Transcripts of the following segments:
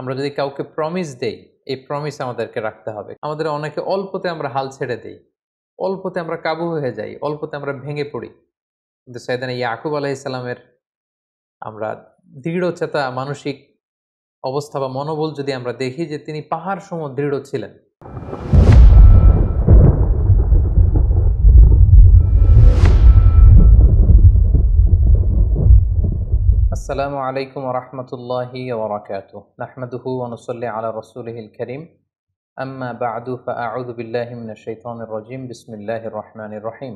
আমরা যদি কাউকে প্রমিস দেই, এই প্রমিস আমাদেরকে রাখতে হবে। আমাদের অনেকে অল্পতে আমরা হাল ছেড়ে দেই। অল্পতে আমরা কাবু হয়ে যাই, অল্পতে আমরা ভেঙে পড়ি। কিন্তু সাইয়েদনা ইয়াকুব আলাইহিস সালামের আমরা দৃঢ়চেতা মানসিক অবস্থা বা মনোবল যদি আমরা দেখি যে তিনি পাহাড়সম দৃঢ় ছিলেন। আসসালামু আলাইকুম ওয়া রাহমাতুল্লাহি ওয়া বারাকাতুহু। নাহমাদুহু ওয়া নুসাল্লি আলা রাসূলিহিল কারীম। আম্মা বা'দু ফাআউযু বিল্লাহি মিনাশ শাইতানির রাজীম। বিসমিল্লাহির রহমানির রহিম।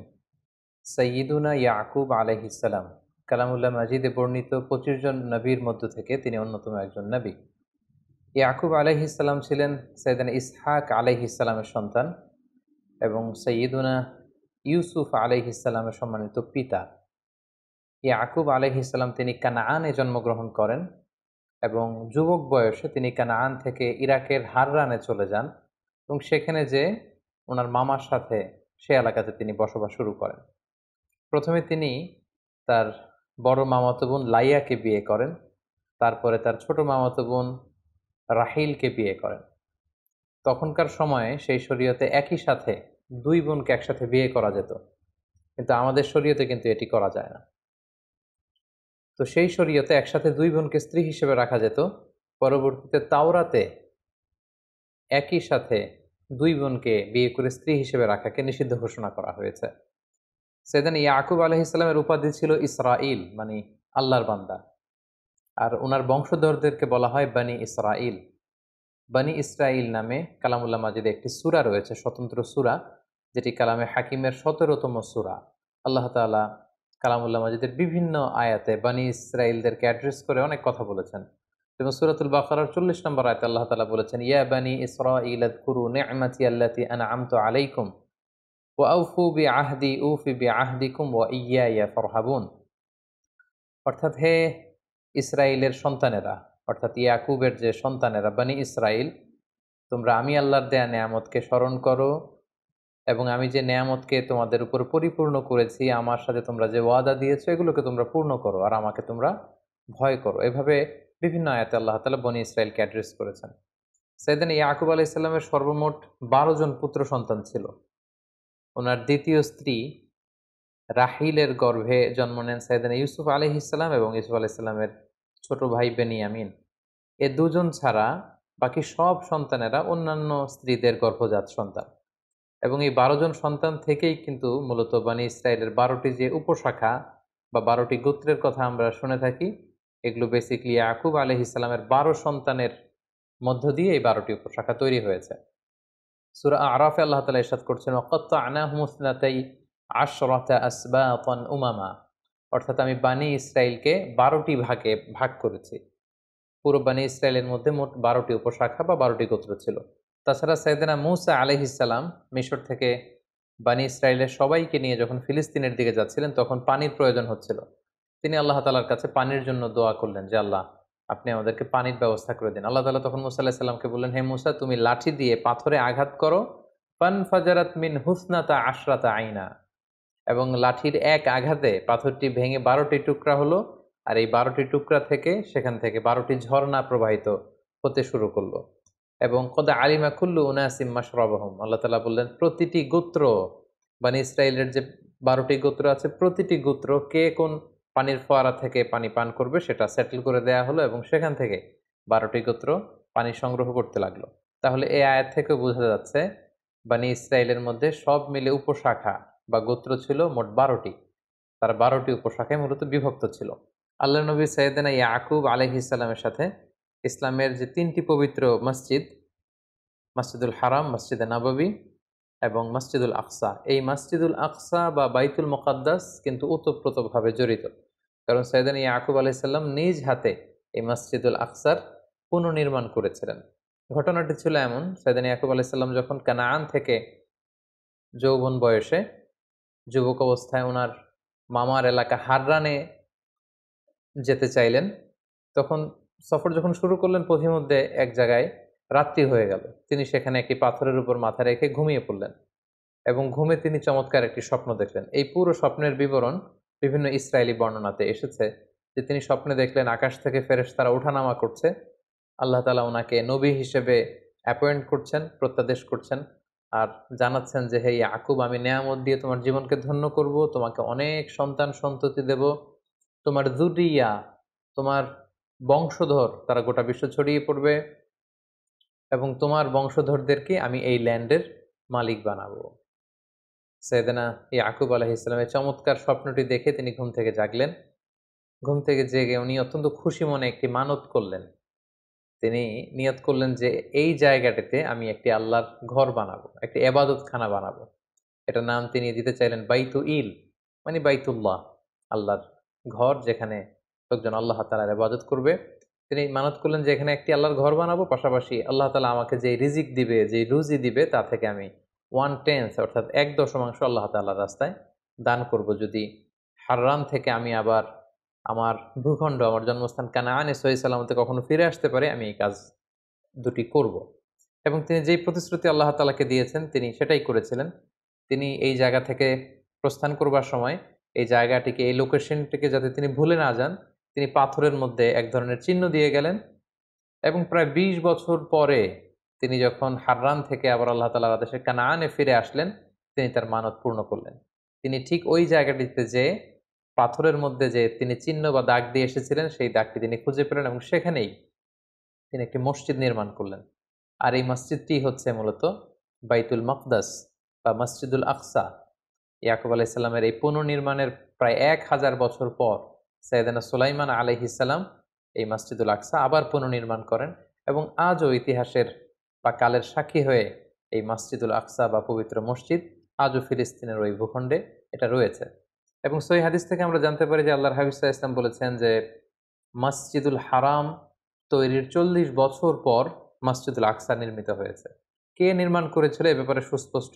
সাইয়্যিদুনা ইয়াকুব আলাইহিস সালাম কালামুল্লাহ মাজিদে বর্ণিত ২৫ জন নবীর মধ্য থেকে তিনি অন্যতম একজন নবী। ইয়াকুব আলাইহিস সালাম ছিলেন সাইয়েদনা ইসহাক আলাইহিস সালামের সন্তান এবং সাইয়্যিদুনা ইউসুফ আলাইহিস সালামের সম্মানিত পিতা। ইয়াকুব আলাইহিস সালাম তিনি কানাআনে জন্মগ্রহণ করেন এবং যুবক বয়সে তিনি কানাআন থেকে ইরাকের হাররানে চলে যান এবং সেখানে যে ওনার মামার সাথে সে এলাকাতে তিনি বসবাস শুরু করেন। প্রথমে তিনি তার বড় মামাতো বোন লাইয়াকে বিয়ে করেন, তারপরে তার ছোট মামাতো বোন রাহিলকে বিয়ে করেন। তখনকার সময়ে সেই শরীয়তে একই সাথে দুই বোনকে একসাথে বিয়ে করা যেত, কিন্তু আমাদের শরীয়তে কিন্তু এটি করা যায় না। তো সেই শরীয়তে একসাথে দুই বোনকে স্ত্রী হিসেবে রাখা যেত। পরবর্তীতে তাওরাতে একই সাথে দুই বোনকে বিয়ে করে স্ত্রী হিসেবে রাখাকে নিষিদ্ধ ঘোষণা করা হয়েছে। সেদিন ইয়াকুব আলাইহিস সালামের উপাধি ছিল ইসরাইল, মানে আল্লাহর বান্দা। আর ওনার বংশধরদেরকে বলা হয় বানি ইসরাইল। বানি ইসরাইল নামে কালামুল্লাহ মাজিদে একটি সূরা রয়েছে, স্বতন্ত্র সূরা, যেটি কালামে হাকিমের ১৭তম সূরা। আল্লাহ তাআলা কালামুল্লাহ মাজিদের বিভিন্ন আয়াতে বানি ইসরাইলদেরকে অ্যাড্রেস করে অনেক কথা বলেছেন। যেমন সূরাতুল বাকারার ৪০ নম্বর আয়াতে আল্লাহ তাআলা বলেছেন, ইয়া বানি ইসরাইল আযকুরু নি'মাতি আল্লাতী আন'আমতু আলাইকুম ওয়া আউফু বিআহদি উফি বিআহদিকুম ওয়া ইয়্যায়া ফারহাবুন। অর্থাৎ হে ইসরাইলের সন্তানেরা, অর্থাৎ ইয়াকুবের যে সন্তানেরা বানি ইসরাইল, তোমরা আমি আল্লাহর দেয়া নেয়ামতকে স্মরণ করো এবং আমি যে নেয়ামতকে তোমাদের উপর পরিপূর্ণ করেছি, আমার সাথে তোমরা যে ওয়াদা দিয়েছো, এগুলোকে তোমরা পূর্ণ করো আর আমাকে তোমরা ভয় করো। এভাবে বিভিন্ন আয়াতে আল্লাহ তাআলা বনি ইসরাইলকে অ্যাড্রেস করেছেন। সাইয়েদনা ইয়াকুব আলাইহিস সালামের সর্বমোট ১২ জন পুত্র সন্তান ছিল। ওনার দ্বিতীয় স্ত্রী রাহিলের গর্ভে জন্ম নেন সাইয়েদনা ইউসুফ আলাইহিস সালাম এবং ইউসুফ আলাইহিস সালামের ছোট ভাই বেনিয়ামিন। এ দুজন ছাড়া বাকি সব সন্তানেরা অন্যান্য স্ত্রীদের গর্ভজাত সন্তান। এবং এই ১২ জন সন্তান থেকেই কিন্তু মূলত বানি ইসরাইলের ১২টি যে উপশাখা বা ১২টি গোত্রের কথা আমরা শুনে থাকি, এগুলো বেসিক্যালি ইয়াকুব আলাইহিস সালামের ১২ সন্তানের মধ্য দিয়ে এই ১২টি উপশাখা তৈরি হয়েছে। সূরা আরাফে আল্লাহ তাআলা ইরশাদ করছেন, ওয়াকাত্তা'নাহুম ইসনাতাই আশরাতা আসবাতান উমামা। অর্থাৎ আমি বানি ইসরাইলকে ১২টি ভাগে ভাগ করেছি। পুরো বানি ইসরাইলের মধ্যে মোট ১২টি উপশাখা বা ১২টি গোত্র ছিল। তাছাড়া সাইয়েদনা মূসা আলাইহিস সালাম মিশর থেকে বানি ইসরাইলের সবাইকে নিয়ে যখন ফিলিস্তিনের দিকে যাচ্ছিলেন, তখন পানির প্রয়োজন হচ্ছিল। তিনি আল্লাহ তাআলার কাছে পানির জন্য দোয়া করলেন যে, আল্লাহ আপনি আমাদেরকে পানির ব্যবস্থা করে দিন। আল্লাহ তাআলা তখন মূসা আলাইহিস সালামকে বললেন, হে মূসা, তুমি লাঠি দিয়ে পাথরে আঘাত করো, ফানফাজারাত মিন হুসনাতা আশরাতা আইনা। এবং লাঠির এক আঘাতে পাথরটি ভেঙে ১২টি টুকরা হলো, আর এই ১২টি টুকরা থেকে সেখান থেকে ১২টি ঝর্ণা প্রবাহিত হতে শুরু করলো। এবং কদ আলিমা কুল্লু উনাসিম মাশরাবাহুম, আল্লাহ তাআলা বললেন প্রতিটি গোত্র, বানি ইসরাইলের যে ১২টি গোত্র আছে, প্রতিটি গোত্র কে কোন পানির ফোয়ারা থেকে পানি পান করবে সেটা সেটেল করে দেয়া হলো এবং সেখান থেকে ১২টি গোত্র পানি সংগ্রহ করতে লাগলো। তাহলে এই আয়াত থেকে বোঝা যাচ্ছে বানি ইসরাইলের মধ্যে সব মিলে উপশাখা বা গোত্র ছিল মোট ১২টি। তারা ১২টি উপশাখায় মূলত বিভক্ত ছিল। আল্লাহর নবী সাইয়েদনা ইয়াকুব আলাইহিস সালামের সাথে ইসলামের যে ৩টি পবিত্র মসজিদ, মসজিদুল হারাম, মসজিদে নববী এবং মসজিদুল আকসা, এই মসজিদুল আকসা বা বাইতুল মুকাদ্দাস কিন্তু ওতপ্রোতভাবে জড়িত। কারণ সাইয়েদনা ইয়াকুব আলাইহিস সালাম নিজ হাতে এই মসজিদুল আকসার পুনর্নির্মাণ করেছিলেন। ঘটনাটি ছিল এমন, সাইয়েদনা ইয়াকুব আলাইহিস সালাম যখন কানাআন থেকে যৌবন বয়সে যুবক অবস্থায় ওনার মামার এলাকা হাররানে যেতে চাইলেন, তখন সফর যখন শুরু করলেন, পথিমধ্যে এক জায়গায় রাত্রি হয়ে গেল। তিনি সেখানে একটি পাথরের উপর মাথা রেখে ঘুমিয়ে পড়লেন এবং ঘুমে তিনি চমৎকার একটি স্বপ্ন দেখলেন। এই পুরো স্বপ্নের বিবরণ বিভিন্ন ইসরায়েলি বর্ণনাতে এসেছে যে তিনি স্বপ্নে দেখলেন আকাশ থেকে ফেরেশতারা ওঠানামা করছে আল্লাহ তাআলা ওনাকে নবী হিসেবে অ্যাপয়েন্ট করছেন, প্রত্যাদেশ করছেন, আর জানাচ্ছেন যে হে ইয়াকুব, আমি নেয়ামত দিয়ে তোমার জীবনকে ধন্য করব, তোমাকে অনেক সন্তান সন্ততি দেব, তোমার যুরিয়া, তোমার বংশধর তারা গোটা বিশ্ব ছড়িয়ে পড়বে, এবং তোমার বংশধরদেরকে আমি এই ল্যান্ডের মালিক বানাবো। সাইয়েদনা ইয়াকুব আলাইহিস সালামের চমৎকার স্বপ্নটি দেখে তিনি ঘুম থেকে জাগলেন। ঘুম থেকে জেগে উনি অত্যন্ত খুশি মনে একটি মানত করলেন। তিনি নিয়ত করলেন যে এই জায়গাটিতে আমি একটি আল্লাহর ঘর বানাবো, একটি এবাদতখানা বানাবো। এটার নাম তিনি দিতে চাইলেন বাইতুইল, মানে বাইতুল্লাহ, আল্লাহর ঘর, যেখানে লোকজন আল্লাহ তাআলার ইবাদত করবে। তিনি মানত করলেন যে এখানে একটি আল্লাহর ঘর বানাবো, পাশাপাশি আল্লাহ তাআলা আমাকে যে রিজিক দিবে, যে রুজি দিবে, তা থেকে আমি 1/10 অর্থাৎ 1/10 আল্লাহ তাআলার রাস্তায় দান করব। যদি হাররান থেকে আমি আবার আমার ভূখণ্ড, আমার জন্মস্থান কানাআনে সহি সালামতে কখনো ফিরে আসতে পারে, আমি এই কাজ দুটি করব। এবং তিনি যেই প্রতিশ্রুতি আল্লাহ তাআলাকে দিয়েছেন তিনি সেটাই করেছিলেন। তিনি এই জায়গা থেকে প্রস্থান করবার সময় এই জায়গাটিকে, এই লোকেশনটিকে যাতে তিনি ভুলে না যান, তিনি পাথরের মধ্যে এক ধরনের চিহ্ন দিয়ে গেলেন। এবং প্রায় ২০ বছর পরে তিনি যখন হাররান থেকে আবার আল্লাহ তাআলার আদেশে কানাআনে ফিরে আসলেন, তিনি তার মানত পূর্ণ করলেন। তিনি ঠিক ওই জায়গাটিতে যেয়ে পাথরের মধ্যে যে তিনি চিহ্ন বা দাগ দিয়ে এসেছিলেন, সেই দাগটি তিনি খুঁজে পেলেন এবং সেখানেই তিনি একটি মসজিদ নির্মাণ করলেন। আর এই মসজিদটি হচ্ছে মূলত বাইতুল মাকদাস বা মসজিদুল আকসা। ইয়াকুব আলাইহিস সালামের এই পুনর্নির্মাণের প্রায় ১০০০ বছর পর সাইয়েদনা সুলাইমান আলাইহিস সালাম এই মসজিদুল আকসা আবার পুনর্নির্মাণ করেন, এবং আজও ইতিহাসের বা কালের সাক্ষী হয়ে এই মসজিদুল আকসা বা পবিত্র মসজিদ আজও ফিলিস্তিনের ওই ভূখণ্ডে এটা রয়েছে। এবং সহিহ হাদিস থেকে আমরা জানতে পারি যে আল্লাহর হাবিব সাল্লাল্লাহু আলাইহি ওয়াসাল্লাম বলেছেন যে মসজিদুল হারাম তৈরির ৪০ বছর পর মসজিদুল আকসা নির্মিত হয়েছে। কে নির্মাণ করেছিল এ ব্যাপারে সুস্পষ্ট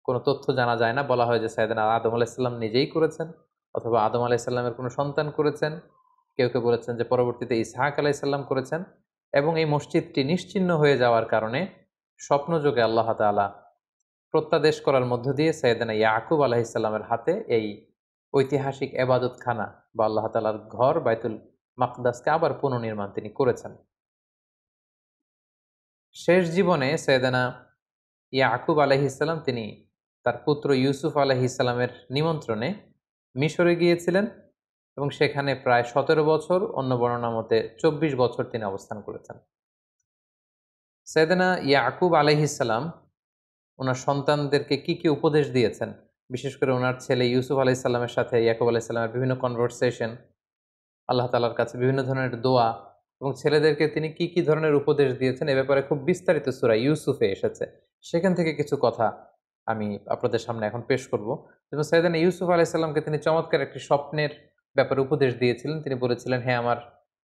কোনো তথ্য জানা যায় না। বলা হয় যে সাইয়েদনা আদম আলাইহিস সালাম নিজেই করেছেন, অথবা আদম আলাইহিস সালামের কোনো সন্তান করেছেন। কেউ কেউ বলেছেন যে পরবর্তীতে ইসহাক আলাইহিস সালাম করেছেন। এবং এই মসজিদটি নিশ্চিহ্ন হয়ে যাওয়ার কারণে স্বপ্নযোগে আল্লাহ তাআলা প্রত্যাদেশ করার মধ্য দিয়ে সাইয়েদনা ইয়াকুব আলাইহিস সালামের হাতে এই ঐতিহাসিক এবাদতখানা বা আল্লাহ তাআলার ঘর বাইতুল মাকদাসকে আবার পুনর্নির্মাণ তিনি করেছেন। শেষ জীবনে সাইয়েদনা ইয়াকুব আলাইহিস সালাম তিনি তার পুত্র ইউসুফ আলাইহিস সালামের নিমন্ত্রণে মিশরে গিয়েছিলেন, এবং সেখানে প্রায় ১৭ বছর, অন্য বর্ণনা মতে ২৪ বছর তিনি অবস্থান করেছেন। সাইয়েদনা ইয়াকুব আলাইহিস সালাম ওনার সন্তানদেরকে কি কি উপদেশ দিয়েছেন, বিশেষ করে ওনার ছেলে ইউসুফ আলাইহিস সালামের সাথে ইয়াকুব আলাইহিস সালামের বিভিন্ন কনভারসেশন, আল্লাহ তাআলার কাছে বিভিন্ন ধরনের দোয়া, এবং ছেলেদেরকে তিনি কি কি ধরনের উপদেশ দিয়েছেন এ ব্যাপারে খুব বিস্তারিত সূরা ইউসুফে এসেছে। সেখান থেকে কিছু কথা আমি আপনাদের সামনে এখন পেশ করব। যেমন সাইয়েদনা ইউসুফ আলাইহিস সালামকে তিনি চমৎকার একটি স্বপ্নের ব্যাপারে উপদেশ দিয়েছিলেন। তিনি বলেছিলেন, হে আমার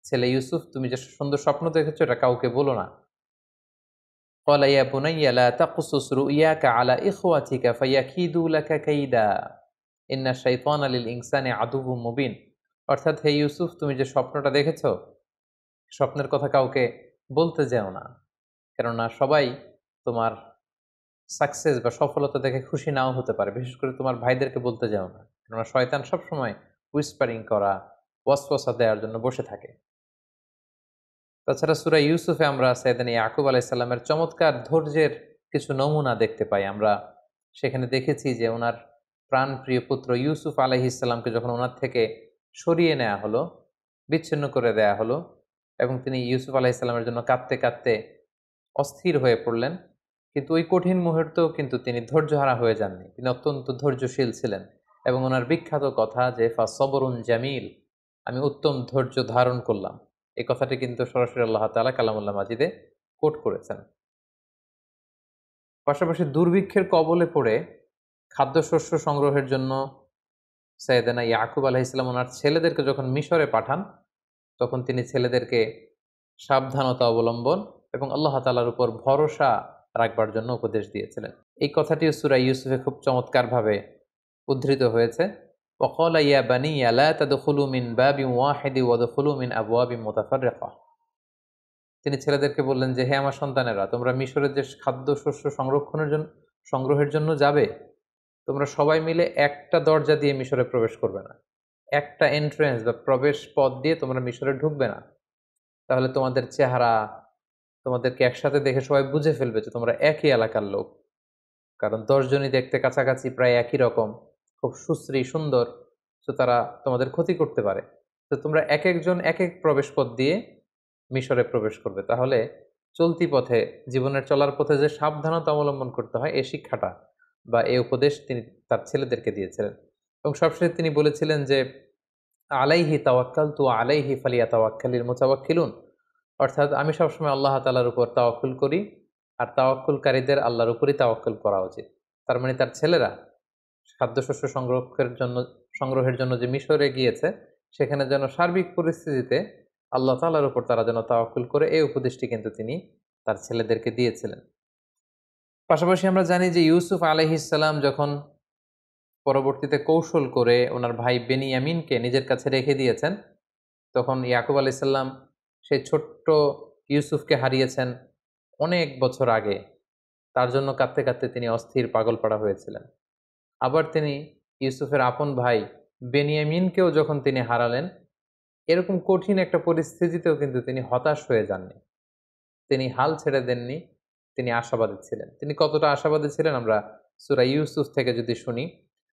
ছেলে ইউসুফ, তুমি যে সুন্দর স্বপ্ন দেখেছো এটা কাউকে বলো না। قال يا بني لا تقصص رؤياك على إخوتك فيكيدوا لك كيدا إن الشيطان للإنسان عدو مبين। অর্থাৎ হে ইউসুফ, তুমি যে স্বপ্নটা দেখেছো, স্বপ্নের কথা কাউকে বলতে যেও না, কেননা সবাই তোমার সাকসেস বা সফলতা দেখে খুশি নাও হতে পারে। বিশেষ করে তোমার ভাইদেরকে বলতে যেও না, কেননা শয়তান সবসময় হুইসপারিং করা, ওয়াসওয়াসা দেওয়ার জন্য বসে থাকে। তাছাড়া সূরা ইউসুফে আমরা সাইয়েদনা ইয়াকুব আলাইহিস সালামের চমৎকার ধৈর্যের কিছু নমুনা দেখতে পাই। আমরা সেখানে দেখেছি যে ওনার প্রাণপ্রিয় পুত্র ইউসুফ আলাইহিস সালামকে যখন ওনার থেকে সরিয়ে নেওয়া হলো, বিচ্ছিন্ন করে দেয়া হলো, এবং তিনি ইউসুফ আলাইহিস সালামের জন্য কাঁদতে কাঁদতে অস্থির হয়ে পড়লেন, কিন্তু ওই কঠিন মুহূর্তেও কিন্তু তিনি ধৈর্যহারা হয়ে যাননি। তিনি অত্যন্ত ধৈর্যশীল ছিলেন, এবং ওনার বিখ্যাত কথা যে ফাসবরুন জামিল, আমি উত্তম ধৈর্য ধারণ করলাম, এই কথাটি কিন্তু সরাসরি আল্লাহ তাআলা কালামুল্লাহ মাজিদে কোট করেছেন। পাশাপাশি দুর্ভিক্ষের কবলে পড়ে খাদ্যশস্য সংগ্রহের জন্য সাইয়েদনা ইয়াকুব আলাইহিস সালাম ওনার ছেলেদেরকে যখন মিশরে পাঠান, তখন তিনি ছেলেদেরকে সাবধানতা অবলম্বন এবং আল্লাহ তাআলার উপর ভরসা রাখবার জন্য উপদেশ দিয়েছিলেন। এই কথাটিও সূরা ইউসুফে খুব চমৎকারভাবে উদ্ধৃত হয়েছে। وقال يا بني لا تدخلوا من باب واحد وادخلوا من أبواب متفرقة। তিনি ছেলেদেরকে বললেন যে, হে আমার সন্তানেরা, তোমরা মিশরের যে খাদ্যশস্য সংগ্রহের জন্য যাবে, তোমরা সবাই মিলে একটা দরজা দিয়ে মিশরে প্রবেশ করবে না। একটা এন্ট্রেন্স বা প্রবেশ পথ দিয়ে তোমরা মিশরে ঢুকবে না। তাহলে তোমাদের চেহারা, তোমাদেরকে একসাথে দেখে সবাই বুঝে ফেলবে যে তোমরা একই এলাকার লোক। কারণ 10 জনই দেখতে কাছাকাছি প্রায় একই রকম, খুব সুশ্রী সুন্দর। তো তারা তোমাদের ক্ষতি করতে পারে। তো তোমরা এক একজন এক এক প্রবেশ পথ দিয়ে মিশরে প্রবেশ করবে। তাহলে চলতি পথে, জীবনের চলার পথে যে সাবধানতা অবলম্বন করতে হয়, এই শিক্ষাটা বা এই উপদেশ তিনি তার ছেলেদেরকে দিয়েছিলেন। এবং সবশেষে তিনি বলেছিলেন যে আলাইহি তাওয়াক্কালতু আলাইহি ফালিয়াতাওয়াক্কালিল মুতাওয়াক্কিলুন। অর্থাৎ আমি সবসময় আল্লাহ তাআলার উপর তাওয়াক্কুল করি, আর তাওয়াক্কুলকারীদের আল্লাহর উপরই তাওয়াক্কুল করা উচিত। তার মানে তার ছেলেরা খাদ্যশস্য সংগ্রহের জন্য যে মিশরে গিয়েছে, সেখানে যেন সার্বিক পরিস্থিতিতে আল্লাহ তাআলার উপর তারা যেন তাওয়াক্কুল করে, এই উপদেশটি কিন্তু তিনি তার ছেলেদেরকে দিয়েছিলেন। পাশাপাশি আমরা জানি যে ইউসুফ আলাইহিস সালাম যখন পরবর্তীতে কৌশল করে ওনার ভাই বেনিয়ামিনকে নিজের কাছে রেখে দিয়েছেন, তখন ইয়াকুব আলাইহিস সালাম সেই ছোট্ট ইউসুফকে হারিয়েছেন অনেক বছর আগে। তার জন্য কাঁদতে কাঁদতে তিনি অস্থির পাগলপাড়া হয়েছিলেন। আবার তিনি ইউসুফের আপন ভাই বেনিয়ামিনকেও যখন তিনি হারালেন, এরকম কঠিন একটা পরিস্থিতিতেও কিন্তু তিনি হতাশ হয়ে যাননি। তিনি হাল ছেড়ে দেননি, তিনি আশাবাদী ছিলেন। তিনি কতটা আশাবাদী ছিলেন আমরা সূরা ইউসুফ থেকে যদি শুনি,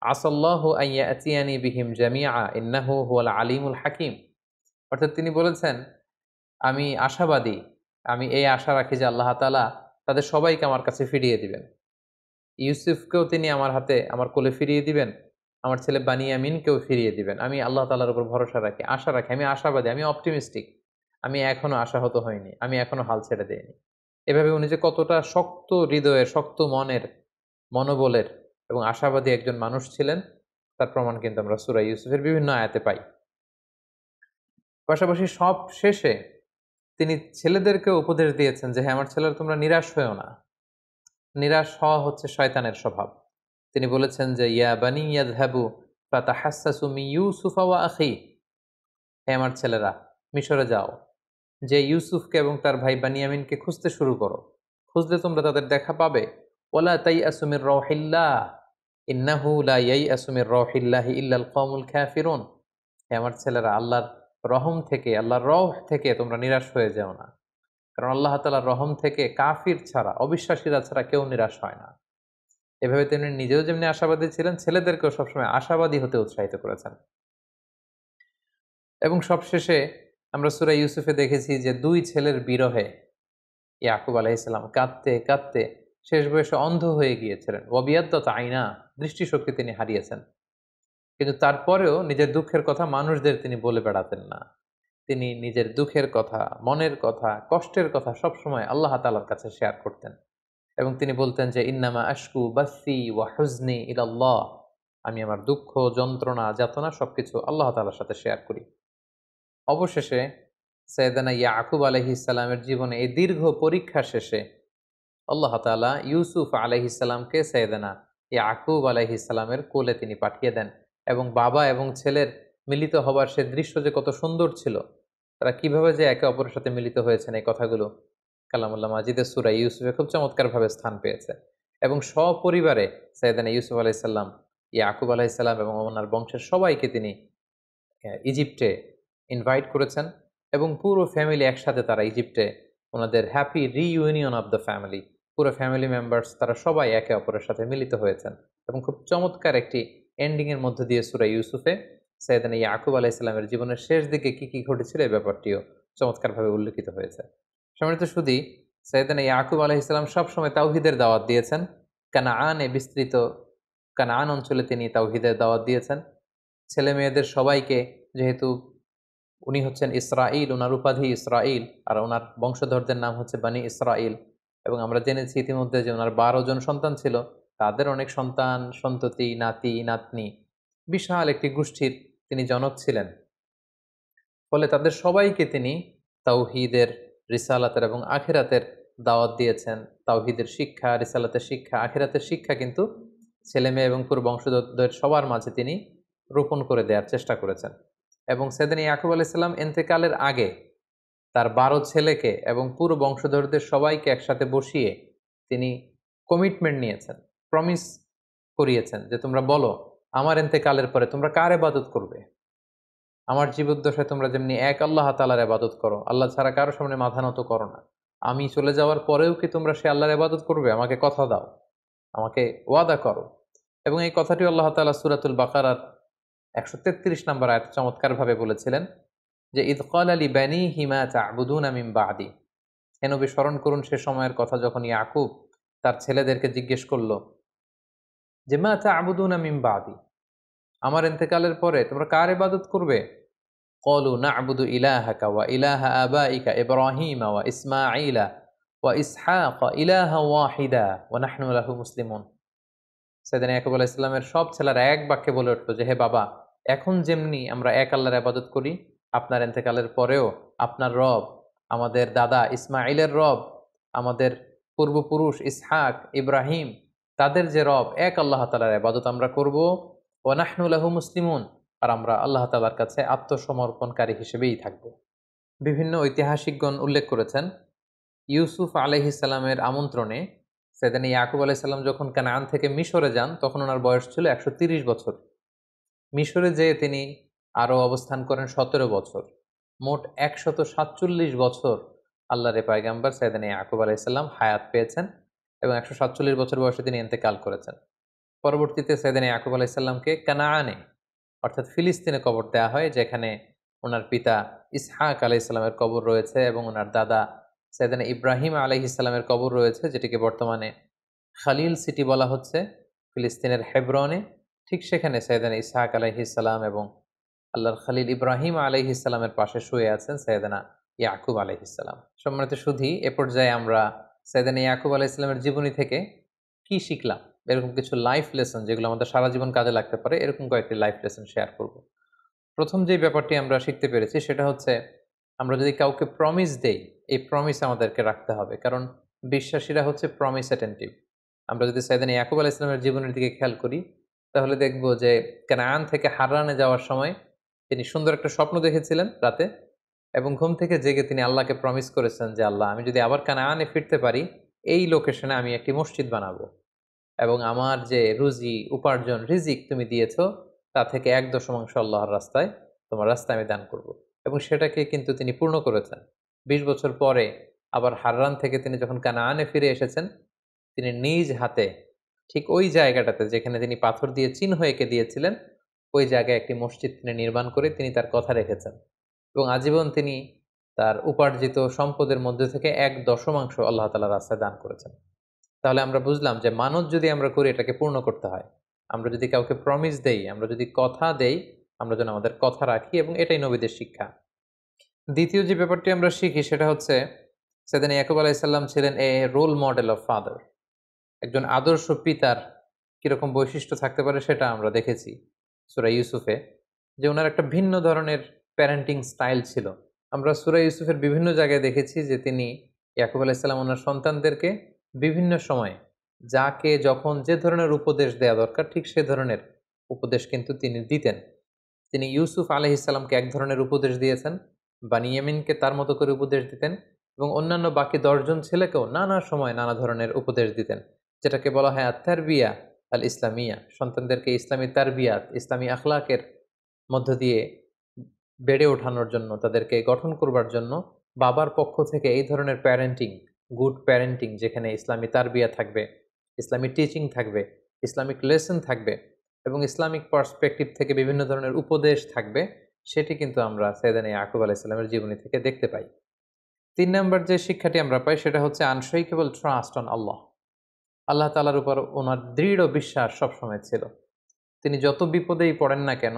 আসাল্লাহু আইয়াতিয়ানি বিহিম জামিআ ইন্নাহু হুয়াল আলিমুল হাকিম। অর্থাৎ তিনি বলেছেন, আমি আশাবাদী, আমি এই আশা রাখি যে আল্লাহ তাআলা তাদের সবাইকে আমার কাছে ফিরিয়ে দিবেন। ইউসুফকেও তিনি আমার হাতে, আমার কোলে ফিরিয়ে দিবেন, আমার ছেলে বানিয়ামিনকেও ফিরিয়ে দিবেন। আমি আল্লাহ তাআলার উপর ভরসা রাখি, আশা রাখি, আমি আশাবাদী, আমি অপটিমিস্টিক। আমি এখনো আশাহত হইনি, আমি এখনো হাল ছেড়ে দেইনি। এভাবে উনি যে কতটা শক্ত হৃদয়ের, শক্ত মনের, মনোবলের এবং আশাবাদী একজন মানুষ ছিলেন, তার প্রমাণ কিন্তু আমরা সূরা ইউসুফের বিভিন্ন আয়াতে পাই। পাশাপাশি সব শেষে তিনি ছেলেদেরকেও উপদেশ দিয়েছেন যে, হ্যাঁ আমার ছেলেরা তোমরা নিরাশ হইও না। নিরাশ হওয়া হচ্ছে শয়তানের স্বভাব। তিনি বলেছেন যে, ইয়া বানি ইয়াযহাবু ফাতাহাসসাসু মিন ইউসুফা ওয়া আখি। হে আমার ছেলেরা, মিশরে যাও, যে ইউসুফকে এবং তার ভাই বানিয়ামিনকে খুঁজতে শুরু করো। খুঁজলে তোমরা তাদের দেখা পাবে। ওয়ালা তাইয়াসু মির রাউহিল্লাহ ইন্নাহু লা ইয়াইয়াসু মির রাউহিল্লাহি ইল্লাল কওমুল কাফিরুন। হে আমার ছেলেরা, আল্লাহর রহম থেকে, আল্লাহর রহ থেকে তোমরা নিরাশ হয়ে যেও না। কারণ আল্লাহ তাআলার রহম থেকে কাফির ছাড়া, অবিশ্বাসীরা ছাড়া কেউ নিরাশ হয় না। এভাবে তিনি নিজেও যেমনি আশাবাদী ছিলেন, ছেলেদেরকেও সবসময় আশাবাদী হতে উৎসাহিত করেছেন। এবং সবশেষে আমরা সূরা ইউসুফে দেখেছি যে ২ ছেলের বিরহে ইয়াকুব আলাইহিস সালাম কাঁদতে কাঁদতে শেষ বয়সে অন্ধ হয়ে গিয়েছিলেন। ওয়াবিয়াদ্দাত আইনা, দৃষ্টিশক্তি তিনি হারিয়েছেন। কিন্তু তারপরেও নিজের দুঃখের কথা মানুষদের তিনি বলে বেড়াতেন না। তিনি নিজের দুঃখের কথা, মনের কথা, কষ্টের কথা সবসময় আল্লাহ তাআলার কাছে শেয়ার করতেন। এবং তিনি বলতেন যে, ইন্নামা আশকু বাসি ওয়া হুজনি ইলাল্লাহ। আমি আমার দুঃখ, যন্ত্রণা, যাতনা সবকিছু আল্লাহ তাআলার সাথে শেয়ার করি। অবশেষে সাইয়েদানা ইয়াকুব আলাইহিস সালামের জীবনে এই দীর্ঘ পরীক্ষা শেষে আল্লাহ তাআলা ইউসুফ আলাইহিস সালামকে সাইয়েদানা ইয়াকুব আলাইহিস সালামের কোলে তিনি পাঠিয়ে দেন। এবং বাবা এবং ছেলের মিলিত হবার সে দৃশ্য যে কত সুন্দর ছিল, তারা কিভাবে যে একে অপরের সাথে মিলিত হয়েছেন, এই কথাগুলো কালামুল্লাহ মাজিদের সূরা ইউসুফে খুব চমৎকারভাবে স্থান পেয়েছে। এবং সপরিবারে সাইয়েদানা ইউসুফ আলাইহিস সালাম, ইয়াকুব আলাইহিস সালাম এবং ওনার বংশের সবাইকে তিনি ইজিপ্টে ইনভাইট করেছেন। এবং পুরো ফ্যামিলি একসাথে তারা ইজিপ্টে ওনাদের happy reunion of the family, পুরো ফ্যামিলি মেম্বার্স তারা সবাই একে অপরের সাথে মিলিত হয়েছেন। এবং খুব চমৎকার একটি এন্ডিং এর মধ্য দিয়ে সূরা ইউসুফে সাইয়েদানা ইয়াকুব আলাইহিস সালামের জীবনের শেষ দিকে কি কি ঘটেছিল এই ব্যাপারটিও চমৎকারভাবে উল্লেখিত হয়েছে। সম্মানিত সুধী, সাইয়েদানা ইয়াকুব আলাইহিস সালাম সবসময় তাওহীদের দাওয়াত দিয়েছেন। কানাআনে বিস্তৃত কানাআন অঞ্চলে তিনি তাওহীদের দাওয়াত দিয়েছেন। ছেলে মেয়েদের সবাইকে, যেহেতু উনি হচ্ছেন ইসরাঈল, উনার উপাধি ইসরাঈল, আর উনার বংশধরদের নাম হচ্ছে বানি ইসরাঈল। এবং আমরা জেনেছি ইতিমধ্যে যে উনার ১২ জন সন্তান ছিল, তাদের অনেক সন্তান, সন্ততি, নাতি, নাতনি, বিশাল একটি গোষ্ঠীর তিনি জনক ছিলেন। ফলে তাদের সবাইকে তিনি তাওহীদের, রিসালাতের এবং আখিরাতের দাওয়াত দিয়েছেন। তাওহীদের শিক্ষা, রিসালাতের শিক্ষা, আখিরাতের শিক্ষা কিন্তু ছেলেমেয়ে এবং পুরো বংশধরদের সবার মাঝে তিনি রোপণ করে দেওয়ার চেষ্টা করেছেন। এবং সেদিন ইয়াকুব আলাইহিস সালাম ইন্তেকালের আগে তার ১২ ছেলেকে এবং পুরো বংশধরদের সবাইকে একসাথে বসিয়ে তিনি কমিটমেন্ট নিয়েছেন, প্রমিস করিয়েছেন যে তোমরা বলো আমার ইন্তেকালের পরে তোমরা কার ইবাদত করবে। আমার জীবদ্দশায় তোমরা যেমনি এক আল্লাহ তাআলার ইবাদত করো, আল্লাহ ছাড়া কারো সামনে মাথা নত করো না, আমি চলে যাওয়ার পরেও কি তোমরা সে আল্লাহর ইবাদত করবে? আমাকে কথা দাও, আমাকে ওয়াদা করো। এবং এই কথাটি আল্লাহ তাআলা সূরাতুল বাকারার ১৩৩ নম্বর আয়াতে চমৎকারভাবে বলেছিলেন যে, ইয ক্বালা লিবানিহি মা তা'বুদুনা মিন বা'দি। হে নবী, স্মরণ করুন সে সময়ের কথা যখন ইয়াকুব তার ছেলেদেরকে জিজ্ঞেস করল যে, মা তা'বুদুনা মিন বা'দি, আমার ইন্তেকালের পরে তোমরা কার ইবাদত করবে? ক্বালু না'বুদু ইলাহাকা ওয়া ইলাহা আবাইকা ইব্রাহিমা ওয়া ইসমাঈলা ওয়া ইসহাকা ইলাহা ওয়াহিদা ওয়া নাহনু লাহু মুসলিমুন। সাইয়েদনা ইয়াকুব আলাইহিস সালামের সব ছেলেরা এক বাক্যে বলে উঠল যে, হে বাবা, এখন যেমনি আমরা এক আল্লাহর ইবাদত করি, আপনার ইন্তেকালের পরেও আপনার রব, আমাদের দাদা ইসমাঈলের রব, আমাদের পূর্বপুরুষ ইসহাক, ইব্রাহিম, তাদের যে রব, এক আল্লাহ তাআলার ইবাদত আমরা করব। ওয়া নাহনু লাহু মুসলিমুন, আর আমরা আল্লাহ তাআলার কাছে আত্মসমর্পণকারী হিসেবেই থাকব। বিভিন্ন ঐতিহাসিকগণ উল্লেখ করেছেন, ইউসুফ আলাইহিস সালামের আমন্ত্রণে সাইয়েদনা ইয়াকুব আলাইহিস সালাম যখন কানান থেকে মিশরে যান, তখন ওনার বয়স ছিল ১৩০ বছর। মিশরে যেয়ে তিনি আরও অবস্থান করেন ১৭ বছর। মোট ১৪৭ বছর আল্লাহর পয়গম্বর সাইয়েদনা ইয়াকুব আলাইহিস সালাম হায়াত পেয়েছেন এবং ১৪৭ বছর বয়সে তিনি ইন্তেকাল করেছেন। পরবর্তীতে সাইয়েদনা ইয়াকুব আলাইহিস সালামকে কানাআনে অর্থাৎ ফিলিস্তিনে কবর দেয়া হয়, যেখানে ওনার পিতা ইসহাক আলাইহিস সালামের কবর রয়েছে এবং ওনার দাদা সাইয়েদনা ইব্রাহিম আলাইহিস সালামের কবর রয়েছে, যেটিকে বর্তমানে খালিল সিটি বলা হচ্ছে ফিলিস্তিনের হেব্রনে। ঠিক সেখানে সাইয়েদনা ইসহাক আলাইহিস সালাম এবং আল্লাহর খালিল ইব্রাহিম আলাইহিস সালামের পাশে শুয়ে আছেন সাইয়েদনা ইয়াকুব আলাইহিস সালাম। সম্মানিত সুধী, এ পর্যায়ে আমরা সাইয়েদনা ইয়াকুব আলাইহিস সালামের জীবনী থেকে কি শিখলাম, এরকম কিছু লাইফ লেসন যেগুলো আমাদের সারা জীবন কাজে লাগতে পারে, এরকম কয়েকটি লাইফ লেসন শেয়ার করব। প্রথম যে ব্যাপারটি আমরা শিখতে পেরেছি সেটা হচ্ছে, আমরা যদি কাউকে প্রমিস দেই, এই প্রমিস আমাদেরকে রাখতে হবে, কারণ বিশ্বাসীরা হচ্ছে প্রমিস অ্যাটেন্টিভ। আমরা যদি সাইয়েদনা ইয়াকুব আলাইহিস সালামের জীবনের দিকে খেয়াল করি, তাহলে দেখব যে কানান থেকে হারানে যাওয়ার সময় তিনি সুন্দর একটা স্বপ্ন দেখেছিলেন রাতে, এবং ঘুম থেকে জেগে তিনি আল্লাহকে প্রমিস করেছেন যে, আল্লাহ, আমি যদি আবার কানানে ফিরতে পারি, এই লোকেশনে আমি একটি মসজিদ বানাবো এবং আমার যে রুজি উপার্জন রিজিক তুমি দিয়েছ, তা থেকে ১/১০ আল্লাহর রাস্তায়, তোমার রাস্তায় আমি দান করব। এবং সেটাকে কিন্তু তিনি পূর্ণ করেছেন। ২০ বছর পরে আবার হাররান থেকে তিনি যখন কানানে ফিরে এসেছেন, তিনি নিজ হাতে ঠিক ওই জায়গাটাতে যেখানে তিনি পাথর দিয়ে চিহ্ন এঁকে দিয়েছিলেন, ওই জায়গায় একটি মসজিদ তিনি নির্মাণ করে তিনি তার কথা রেখেছেন এবং আজীবন তিনি তার উপার্জিত সম্পদের মধ্যে থেকে ১/১০ আল্লাহ তাআলার রাস্তায় দান করেছেন। তাহলে আমরা বুঝলাম যে মানত যদি আমরা করি, এটাকে পূর্ণ করতে হয়। আমরা যদি কাউকে প্রমিস দেই, আমরা যদি কথা দেই, আমরা যেন আমাদের কথা রাখি, এবং এটাই নবীদের শিক্ষা। দ্বিতীয় যে ব্যাপারটি আমরা শিখি সেটা হচ্ছে, সাইয়েদনা ইয়াকুব আলাইহিস সালাম ছিলেন এ রোল মডেল অফ ফাদার। একজন আদর্শ পিতার কিরকম বৈশিষ্ট্য থাকতে পারে সেটা আমরা দেখেছি সূরা ইউসুফে, যে ওনার একটা ভিন্ন ধরনের প্যারেন্টিং স্টাইল ছিল। আমরা সূরা ইউসুফের বিভিন্ন জায়গায় দেখেছি যে তিনি ইয়াকুব আলাইহিস সালাম ওনার সন্তানদেরকে বিভিন্ন সময়ে যাকে যখন যে ধরনের উপদেশ দেয়া দরকার, ঠিক সে ধরনের উপদেশ কিন্তু তিনি দিতেন। তিনি ইউসুফ আলাইহিস সালামকে এক ধরনের উপদেশ দিয়েছেন, বানিয়ামিনকে তার মতো করে উপদেশ দিতেন, এবং অন্যান্য বাকি ১০ জন ছেলেকেও নানা সময় নানা ধরনের উপদেশ দিতেন, যেটাকে বলা হয় আত-তারবিয়া আল ইসলামিয়া। সন্তানদেরকে ইসলামী তারবিয়াত, ইসলামী আখলাকের মধ্য দিয়ে বেড়ে ওঠানোর জন্য, তাদেরকে গঠন করবার জন্য বাবার পক্ষ থেকে এই ধরনের প্যারেন্টিং, গুড প্যারেন্টিং, যেখানে ইসলামী তারবিয়া থাকবে, ইসলামী টিচিং থাকবে, ইসলামিক লেসন থাকবে এবং ইসলামিক পার্সপেক্টিভ থেকে বিভিন্ন ধরনের উপদেশ থাকবে, সেটি কিন্তু আমরা সাইয়েদনা ইয়াকুব আলাইহিস সালামের জীবনী থেকে দেখতে পাই। ৩ নাম্বার যে শিক্ষাটি আমরা পাই সেটা হচ্ছে আনশেকেবল ট্রাস্ট অন আল্লাহ। আল্লাহ তাআলার উপর ওনার দৃঢ় বিশ্বাস সবসময় ছিল। তিনি যত বিপদেই পড়েন না কেন,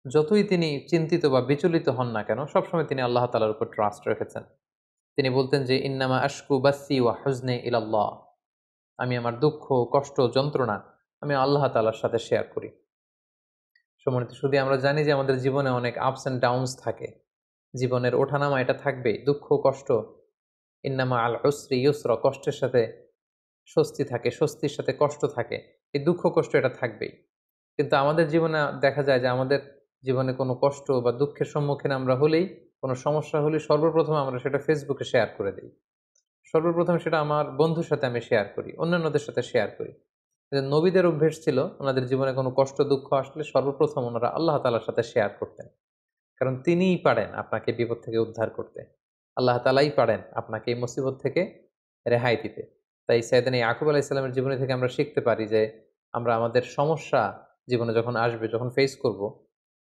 যতই তিনি চিন্তিত বা বিচলিত হন না কেন, সবসময় তিনি আল্লাহ তাআলার উপর ট্রাস্ট রেখেছেন। তিনি বলতেন যে, ইন্নামা আশকু বাসি ওয়া হুজনি ইলাল্লাহ, আমি আমার দুঃখ, কষ্ট, যন্ত্রণা আমি আল্লাহ তাআলার সাথে শেয়ার করি। সম্মানিত সুধী, আমরা জানি যে আমাদের জীবনে অনেক আপস অ্যান্ড ডাউনস থাকে, জীবনের ওঠানামা এটা থাকবেই, দুঃখ কষ্ট। ইন্নামা আল উসরি ইউসরা, কষ্টের সাথে স্বস্তি থাকে, স্বস্তির সাথে কষ্ট থাকে, এই দুঃখ কষ্ট এটা থাকবেই। কিন্তু আমাদের জীবনে দেখা যায় যে আমাদের জীবনে কোনো কষ্ট বা দুঃখের সম্মুখীন আমরা হলেই, কোনো সমস্যা হলেই সর্বপ্রথম আমরা সেটা ফেসবুকে শেয়ার করে দিই। সর্বপ্রথম সেটা আমার বন্ধুর সাথে আমি শেয়ার করি, অন্যান্যদের সাথে শেয়ার করি। নবীদের অভ্যেস ছিল, ওনাদের জীবনে কোনো কষ্ট দুঃখ আসলে সর্বপ্রথম ওনারা আল্লাহ তাআলার সাথে শেয়ার করতেন। কারণ তিনিই পারেন আপনাকে বিপদ থেকে উদ্ধার করতে। আল্লাহ তাআলাই পারেন আপনাকে এই মুসিবত থেকে রেহাই দিতে। তাই সাইয়েদনা ইয়াকুব আলাইহিস সালামের জীবনী থেকে আমরা শিখতে পারি যে আমরা আমাদের সমস্যা জীবনে যখন আসবে, যখন ফেস করব,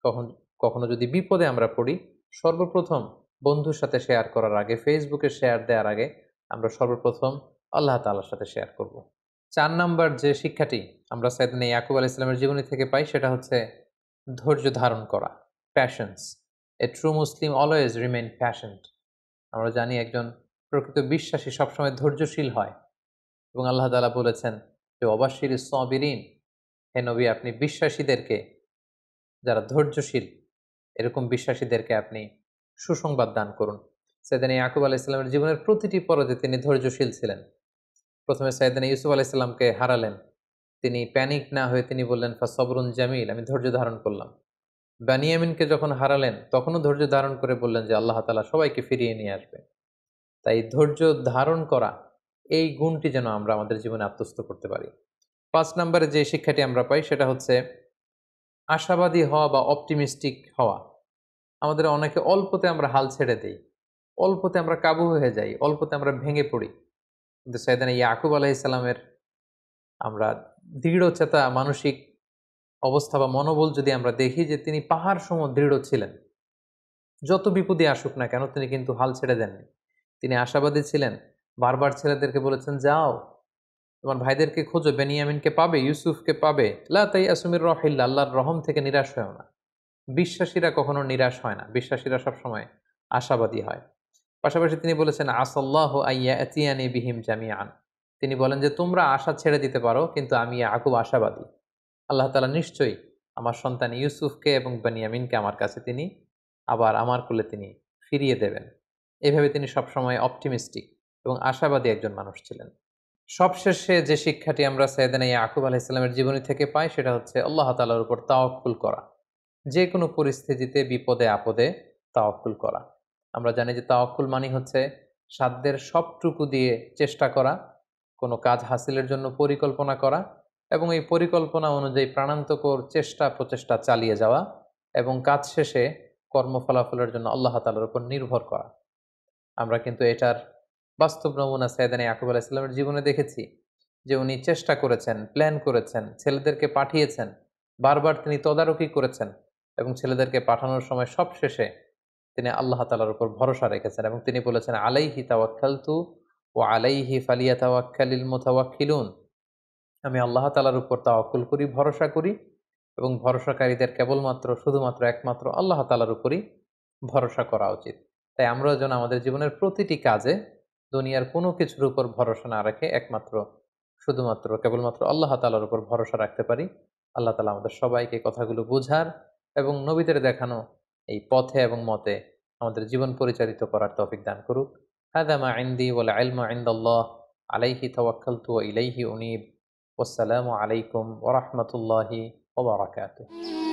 কখন কখনো যদি বিপদে আমরা পড়ি, সর্বপ্রথম বন্ধুর সাথে শেয়ার করার আগে, ফেসবুকে শেয়ার দেওয়ার আগে আমরা সর্বপ্রথম আল্লাহ তাআলার সাথে শেয়ার করব। ৪ নাম্বার যে শিক্ষাটি আমরা সাইয়েদনা ইয়াকুব আলাইহিস সালামের জীবনী থেকে পাই সেটা হচ্ছে ধৈর্য ধারণ করা, patience. A true Muslim always remain patient. আমরা জানি একজন প্রকৃত বিশ্বাসী সবসময় ধৈর্যশীল হয় এবং আল্লাহ তাআলা বলেছেন যে ওয়াবাশশিরিস সাবিরিন, হে নবী আপনি বিশ্বাসীদেরকে, যারা ধৈর্যশীল এরকম বিশ্বাসীদেরকে আপনি সুসংবাদ দান করুন। সাইয়েদনা ইয়াকুব আলাইহিস সালামের জীবনের প্রতিটি পর্যায়ে তিনি ধৈর্যশীল ছিলেন। প্রথমে সাইয়েদনা ইউসুফ আলাইহিস সালামকে হারালেন। তিনি প্যানিক না হয়ে তিনি বললেন ফাসবরুন জামিল, আমি ধৈর্য ধারণ করলাম। বানিয়ামিনকে যখন হারালেন তখনও ধৈর্য ধারণ করে বললেন যে আল্লাহ তাআলা সবাইকে ফিরিয়ে নিয়ে আসবে। তাই ধৈর্য ধারণ করা, এই গুণটি যেন আমরা আমাদের জীবনে আত্মস্থ করতে পারি। ৫ নম্বরে যে শিক্ষাটি আমরা পাই সেটা হচ্ছে আশাবাদী হওয়া বা অপটিমিস্টিক হওয়া। আমাদের অনেকে অল্পতে আমরা হাল ছেড়ে দেই, অল্পতে আমরা কাবু হয়ে যাই, অল্পতে আমরা ভেঙে পড়ি। কিন্তু সাইয়েদনা ইয়াকুব আলাইহিস সালামের আমরা দৃঢ়চেতা মানসিক অবস্থা বা মনোবল যদি আমরা দেখি যে তিনি পাহাড় সম দৃঢ় ছিলেন। যত বিপদই আসুক না কেন তিনি কিন্তু হাল ছেড়ে দেননি। তিনি আশাবাদী ছিলেন। বারবার ছেলেদেরকে বলেছেন, যাও তোমার ভাইদেরকে খোঁজো, বেনিয়ামিনকে পাবে, ইউসুফকে পাবে। লা তাইয়াসু মির রাহিল্লাহ, আল্লাহর রহম থেকে নিরাশ হয়ো না। বিশ্বাসীরা কখনো নিরাশ হয় না, বিশ্বাসীরা সবসময় আশাবাদী হয়। পাশাপাশি তিনি বলেছেন আসাল্লাহু আইয়াতিয়ানি বিহিম জামিআন। তিনি বলেন যে তোমরা আশা ছেড়ে দিতে পারো কিন্তু আমি ইয়াকুব আশাবাদী। আল্লাহ তাআলা নিশ্চয়ই আমার সন্তান ইউসুফকে এবং বেনিয়ামিনকে আমার কাছে তিনি আবার আমার কোলে তিনি ফিরিয়ে দেবেন। এভাবে তিনি সবসময় অপটিমিস্টিক এবং আশাবাদী একজন মানুষ ছিলেন। সবশেষে যে শিক্ষাটি আমরা সাইয়েদনা ইয়াকুব আলাইহিস সালামের জীবনী থেকে পাই সেটা হচ্ছে আল্লাহ তাআলার উপর তাওয়াক্কুল করা। যে কোনো পরিস্থিতিতে বিপদে আপদে তাওয়াক্কুল করা। আমরা জানি যে তাওয়াক্কুল মানে হচ্ছে সাধ্যের সবটুকু দিয়ে চেষ্টা করা, কোনো কাজ হাসিলের জন্য পরিকল্পনা করা এবং এই পরিকল্পনা অনুযায়ী প্রাণান্তকর চেষ্টা প্রচেষ্টা চালিয়ে যাওয়া এবং কাজ শেষে কর্মফলাফলের জন্য আল্লাহ তাআলার উপর নির্ভর করা। আমরা কিন্তু এটার বাস্তব নমুনা সাইয়েদনা ইয়াকুব আলাইহিস সালামের জীবনে দেখেছি যে উনি চেষ্টা করেছেন, প্ল্যান করেছেন, ছেলেদেরকে পাঠিয়েছেন, বারবার তিনি তদারকি করেছেন এবং ছেলেদেরকে পাঠানোর সময় সবশেষে তিনি আল্লাহ তাআলার উপর ভরসা রেখেছেন এবং তিনি বলেছেন আলাইহি তাওয়াক্কালতু ওয়া আলাইহি ফালিয়াতাওয়াক্কালিল মুতাওয়াক্কিলুন। আমি আল্লাহ তাআলার উপর তাওয়াক্কুল করি, ভরসা করি এবং ভরসাকারীদের কেবলমাত্র শুধুমাত্র একমাত্র আল্লাহ তাআলার উপরই ভরসা করা উচিত। তাই আমরা যেন আমাদের জীবনের প্রতিটি কাজে দুনিয়ার কোনো কিছুর উপর ভরসা না রেখে একমাত্র শুধুমাত্র কেবলমাত্র আল্লাহ তাআলার উপর ভরসা রাখতে পারি। আল্লাহ তাআলা আমাদের সবাইকে কথাগুলো বোঝার এবং নবীদের দেখানো এই পথে এবং মতে আমাদের জীবন পরিচালিত করার তৌফিক দান করুক। হাযা মা ইনদি ওয়াল ইলমু ইনদাল্লাহ আলাইহি তাওয়াক্কালতু ওয়া ইলাইহি উনীব। ওয়াসসালামু আলাইকুম ওয়া রাহমাতুল্লাহি ওয়া বারাকাতুহু।